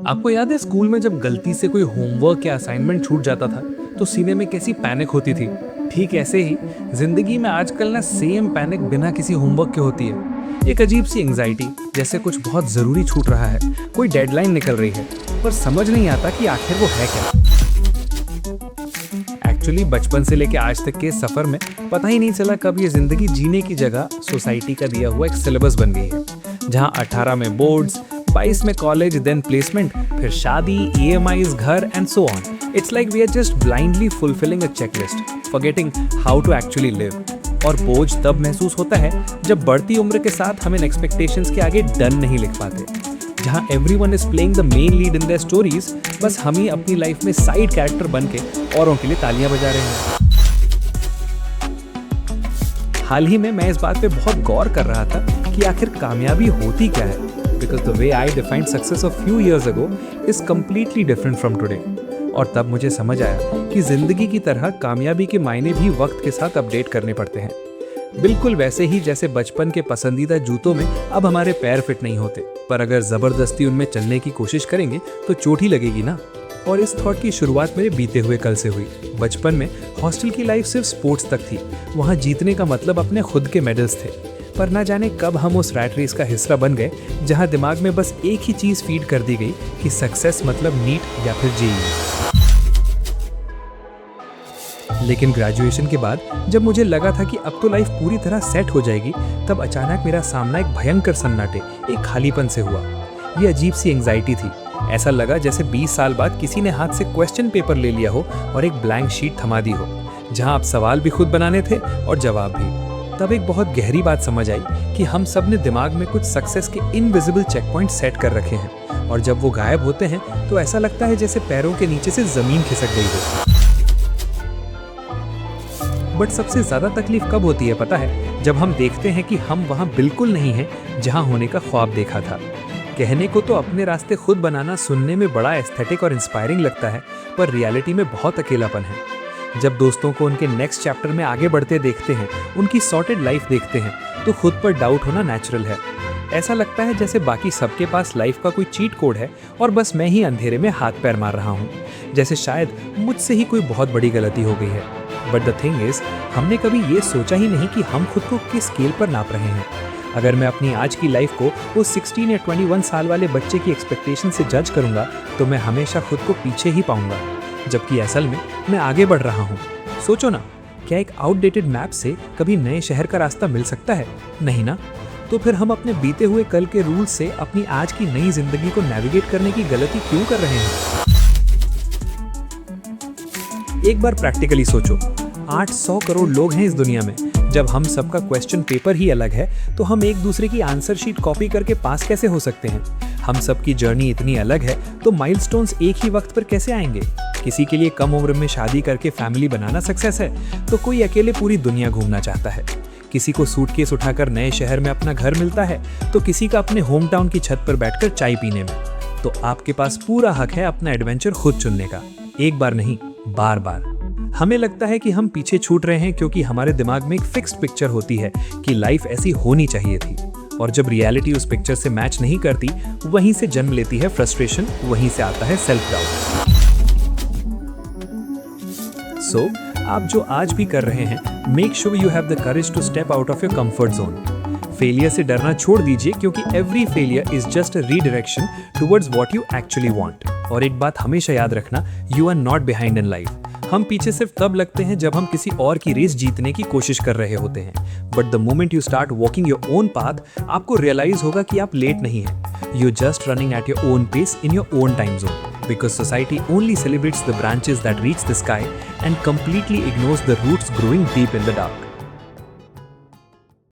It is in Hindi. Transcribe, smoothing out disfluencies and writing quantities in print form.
आपको याद है स्कूल में जब गलती से कोई होमवर्क या असाइनमेंट छूट जाता था तो सीने में कैसी पैनिक होती थी। ठीक ऐसे ही जिंदगी में आजकल ना सेम पैनिक बिना किसी होमवर्क के होती है। एक अजीब सी एंग्जाइटी, जैसे कुछ बहुत जरूरी छूट रहा है, कोई डेडलाइन निकल रही है, पर समझ नहीं आता कि आखिर वो है क्या। एक्चुअली बचपन से लेके आज तक के सफर में पता ही नहीं चला कब ये जिंदगी जीने की जगह सोसाइटी का दिया हुआ एक सिलेबस बन गई है, जहाँ 18 में बोर्ड्स, 22 में कॉलेज, देन प्लेसमेंट, फिर शादी, EMIs, घर and so on. It's like we are just blindly fulfilling a checklist, forgetting how to actually live. और बोझ तब महसूस होता है जब बढ़ती उम्र के साथ हम इन एक्सपेक्टेशंस के आगे डन नहीं लिख पाते। जहाँ everyone is playing the main lead in their stories, बस हम ही अपनी लाइफ में साइड कैरेक्टर बन के औरों के लिए तालियां बजा रहे हैं। हाल ही में मैं इस बात पे बहुत गौर कर रहा था कि आखिर कामयाबी होती क्या है, because the way I defined success a few years ago is completely different from today। और तब मुझे समझ आया कि जिंदगी की तरह कामयाबी के मायने भी वक्त के साथ अपडेट करने पड़ते हैं। बिल्कुल वैसे ही जैसे बचपन के पसंदीदा जूतों में अब हमारे पैर फिट नहीं होते, पर अगर जबरदस्ती उनमें चलने की कोशिश करेंगे तो चोट ही लगेगी ना। और इस थॉट की शुरुआत मेरे बीते हुए कल से हुई। बचपन में हॉस्टल की लाइफ सिर्फ स्पोर्ट्स तक थी, वहाँ जीतने का मतलब अपने खुद के मेडल्स थे। पर ना जाने कब हम उस रैट रेस का हिस्सा बन गए, जहाँ दिमाग में बस एक ही चीज फीड कर दी गई कि सक्सेस मतलब नीट या फिर जेईई। लेकिन ग्रेजुएशन के बाद जब मुझे लगा था कि अब तो लाइफ पूरी तरह सेट हो जाएगी, तब अचानक मेरा सामना एक भयंकर सन्नाटे, एक खालीपन से हुआ। ये अजीब सी एंग्जाइटी थी। ऐसा लगा जैसे 20 साल बाद किसी ने हाथ से क्वेश्चन पेपर ले लिया हो और एक ब्लैंक शीट थमा दी हो, जहां आप सवाल भी खुद बनाने थे और जवाब भी। तब एक बहुत गहरी बात समझ आई कि हम सब ने दिमाग में कुछ सक्सेस के इनविजिबल चेक पॉइंट सेट कर रखे हैं, और जब वो गायब होते हैं तो ऐसा लगता है जैसे पैरों के नीचे से जमीन खिसक गई हो। बट सबसे ज्यादा तकलीफ कब होती है पता है? जब हम देखते हैं कि हम वहां बिल्कुल नहीं हैं जहां होने का ख्वाब देखा था। कहने को तो अपने रास्ते खुद बनाना सुनने में बड़ा एस्थेटिक और इंस्पायरिंग लगता है, पर रियलिटी में बहुत अकेलापन है। जब दोस्तों को उनके नेक्स्ट चैप्टर में आगे बढ़ते देखते हैं, उनकी सॉर्टेड लाइफ देखते हैं, तो खुद पर डाउट होना नेचुरल है। ऐसा लगता है जैसे बाकी सबके पास लाइफ का कोई चीट कोड है और बस मैं ही अंधेरे में हाथ पैर मार रहा हूँ, जैसे शायद मुझसे ही कोई बहुत बड़ी गलती हो गई है। बट द थिंग इज, हमने कभी ये सोचा ही नहीं कि हम खुद को किस स्केल पर नाप रहे हैं। अगर मैं अपनी आज की लाइफ को वो 16 या 21 साल वाले बच्चे की एक्सपेक्टेशन से जज करूंगा, तो मैं हमेशा खुद को पीछे ही पाऊंगा, जबकि असल में मैं आगे बढ़ रहा हूँ। सोचो ना, क्या एक आउटडेटेड मैप से कभी नए शहर का रास्ता मिल सकता है? नहीं ना। तो फिर हम अपने बीते हुए कल के रूल से अपनी आज की नई जिंदगी को नेविगेट करने की गलती क्यों कर रहे हैं? एक बार प्रैक्टिकली सोचो, 800 करोड़ लोग हैं इस दुनिया में। जब हम सबका क्वेश्चन पेपर ही अलग है, तो हम एक दूसरे की आंसर शीट कॉपी करके पास कैसे हो सकते हैं? हम सबकी जर्नी इतनी अलग है, तो माइलस्टोन्स एक ही वक्त पर कैसे आएंगे? किसी के लिए कम उम्र में शादी करके फैमिली बनाना सक्सेस है, तो कोई अकेले पूरी दुनिया घूमना चाहता है। किसी को सूटकेस उठाकर नए शहर में अपना घर मिलता है, तो किसी का अपने होम टाउन की छत पर बैठकर चाय पीने में। तो आपके पास पूरा हक है अपना एडवेंचर खुद चुनने का, एक बार नहीं, बार बार। हमें लगता है कि हम पीछे छूट रहे हैं क्योंकि हमारे दिमाग में एक फिक्स्ड पिक्चर होती है कि लाइफ ऐसी होनी चाहिए थी, और जब रियलिटी उस पिक्चर से मैच नहीं करती, वहीं से जन्म लेती है फ्रस्ट्रेशन, वहीं से आता है सेल्फ डाउट। सो आप जो आज भी कर रहे हैं, make sure you have the courage to step out of your comfort zone. Failure से डरना छोड़ दीजिए, क्योंकि every failure is just a redirection towards what you actually want. और एक बात हमेशा याद रखना, you are not behind in life. हम पीछे सिर्फ तब लगते हैं जब हम किसी और की रेस जीतने की कोशिश कर रहे होते हैं। But the moment you start walking your own path, आपको रियलाइज होगा कि आप लेट नहीं हैं। You just running at your own pace in your own time zone, because society only celebrates the branches that reach the sky and completely ignores the roots growing deep in the dark.